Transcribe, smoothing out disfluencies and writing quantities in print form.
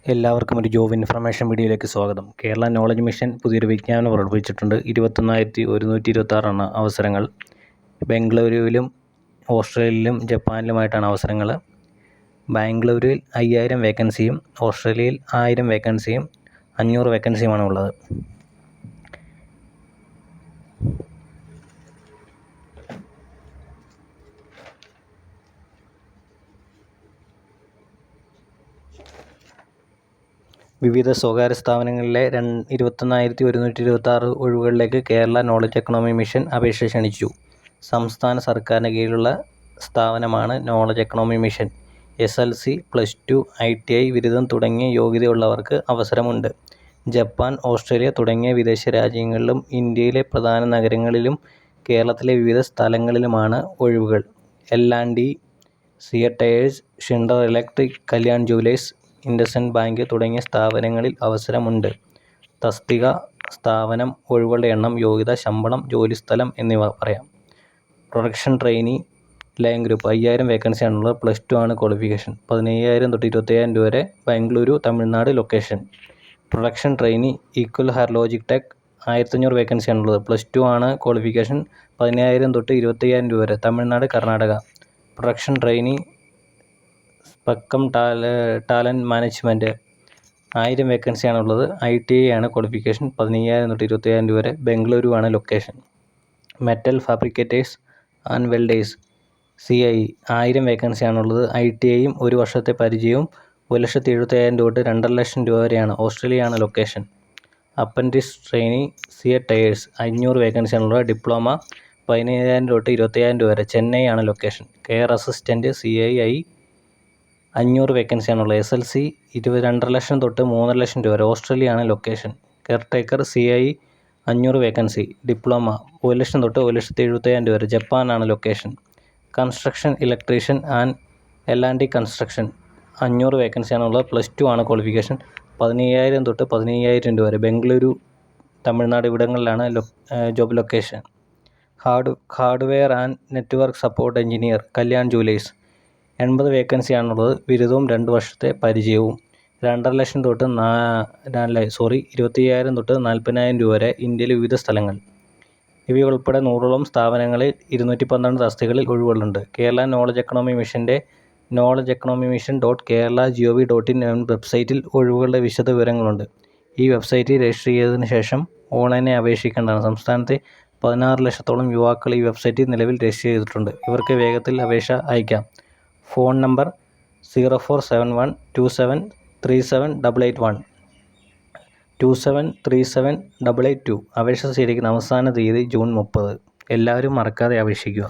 എല്ലാവർക്കും ഒരു job information വീഡിയോയിലേക്ക് സ്വാഗതം. കേരള നോളജ് മിഷൻ പുതിയൊരു വിജ്ഞാപനം പുറപ്പെടുവിച്ചിട്ടുണ്ട്. 21,126 അവസരങ്ങൾ. ബംഗളൂരുവിലും ഓസ്ട്രേലിയയിലും ജപ്പാനിലുമായിട്ടാണ് അവസരങ്ങൾ. ബാംഗ്ലൂരിൽ 5000 വേക്കൻസിയും ഓസ്ട്രേലിയയിൽ 1000 വേക്കൻസിയും 500 വേക്കൻസിയുമാണ് ഉള്ളത്. വിവിധ സ്വകാര്യ സ്ഥാപനങ്ങളിലെ 21,126 ഒഴിവുകളിലേക്ക് കേരള നോളജ് എക്കണോമി മിഷൻ അപേക്ഷ ക്ഷണിച്ചു. സംസ്ഥാന സർക്കാരിന് കീഴിലുള്ള സ്ഥാപനമാണ് knowledge economy mission. SLC, +2, ITI ബിരുദം തുടങ്ങിയ യോഗ്യതയുള്ളവർക്ക് അവസരമുണ്ട്. ജപ്പാൻ, ഓസ്ട്രേലിയ തുടങ്ങിയ വിദേശ രാജ്യങ്ങളിലും ഇന്ത്യയിലെ പ്രധാന നഗരങ്ങളിലും കേരളത്തിലെ വിവിധ സ്ഥലങ്ങളിലുമാണ് ഒഴിവുകൾ. L&T, CEAT tyres, Schneider electric, Kalyan jewellers, IndusInd bank തുടങ്ങിയ സ്ഥാപനങ്ങളിൽ അവസരമുണ്ട്. തസ്തിക, സ്ഥാപനം, ഒഴിവുകളുടെ എണ്ണം, യോഗ്യത, ശമ്പളം, ജോലിസ്ഥലം എന്നിവ പറയാം. പ്രൊഡക്ഷൻ ട്രെയിനി, ലൈൻ ഗ്രൂപ്പ് 5000 വേക്കൻസിയാണുള്ളത്. +2 ആണ് ക്വാളിഫിക്കേഷൻ. 15,000 തൊട്ട് 25,000 രൂപ വരെ. Bengaluru, Tamil Nadu location. Production trainee, equal ഹയർലോജിക് ടെക് 1500 വേക്കൻസിയാണുള്ളത്. +2 ആണ് ക്വാളിഫിക്കേഷൻ. 15,000 തൊട്ട് 25,000 രൂപ വരെ. തമിഴ്നാട്, കർണാടക. പ്രൊഡക്ഷൻ ട്രെയിനി, സ്പെക്കം ടാലൻറ്റ് മാനേജ്മെൻറ്റ് 1000 വേക്കൻസിയാണുള്ളത്. ITI ആണ് ക്വാളിഫിക്കേഷൻ. 15,000 തൊട്ട് 25,000 രൂപ വരെ. ബംഗളൂരു ആണ് location. Metal fabricators and welders CIE 1000 വേക്കൻസിയാണുള്ളത്. ITIയും 1 വർഷത്തെ പരിചയവും. 1,75,000 രൂപ തൊട്ട് 2,50,000 രൂപ വരെയാണ്. ഓസ്ട്രേലിയയാണ് location. Apprentice trainee, CEAT tyres 500 വേക്കൻസിയാണുള്ളത്. ഡിപ്ലോമ 15,000 തൊട്ട് 25,000 രൂപ വരെ. ചെന്നൈ ആണ് ലൊക്കേഷൻ. കെയർ അസിസ്റ്റൻറ്റ് CII 500 വേക്കൻസിയാണുള്ളത്. SLC 2,50,000 തൊട്ട് 3,50,000 രൂപ വരെ. ഓസ്ട്രേലിയയാണ് location. Caretaker CII 500 vacancy. Diploma 1,00,000 തൊട്ട് 1,75,000 രൂപ വരെ. ജപ്പാനാണ് location. Construction electrician and L&T construction 500 വേക്കൻസിയാണുള്ളത്. +2 ആണ് ക്വാളിഫിക്കേഷൻ. 15,000 തൊട്ട് 15,000 രൂപ വരെ. ബംഗളൂരു, തമിഴ്നാട് ഇവിടങ്ങളിലാണ് job location. Hardware and network support engineer, Kalyan jewellers 80 വേക്കൻസിയാണുള്ളത്. ബിരുദവും 2 വർഷത്തെ പരിചയവും. 2,50,000 തൊട്ട് 25,000 തൊട്ട് 40,000 രൂപ വരെ. ഇന്ത്യയിലെ വിവിധ സ്ഥലങ്ങൾ. ഇവയുൾപ്പെടെ 100ഓളം സ്ഥാപനങ്ങളിൽ 212 തസ്തികകളിൽ ഒഴിവുകളുണ്ട്. കേരള നോളജ് എക്കണോമി മിഷൻ്റെ knowledgeeconomy.kerala.gov.in എന്ന വെബ്സൈറ്റിൽ ഒഴിവുകളുടെ വിശദ വിവരങ്ങളുണ്ട്. ഈ വെബ്സൈറ്റിൽ രജിസ്റ്റർ ചെയ്തതിനു ശേഷം ഓൺലൈനായി അപേക്ഷിക്കേണ്ടതാണ്. സംസ്ഥാനത്തെ 16 ലക്ഷത്തോളം യുവാക്കൾ ഈ വെബ്സൈറ്റിൽ നിലവിൽ രജിസ്റ്റർ ചെയ്തിട്ടുണ്ട്. ഇവർക്ക് വേഗത്തിൽ അപേക്ഷ അയക്കാം. Phone number 047127378881 27378882. അപേക്ഷ സ്വീകരിക്കുന്ന അവസാന തീയതി ജൂൺ 30. എല്ലാവരും മറക്കാതെ അപേക്ഷിക്കുക.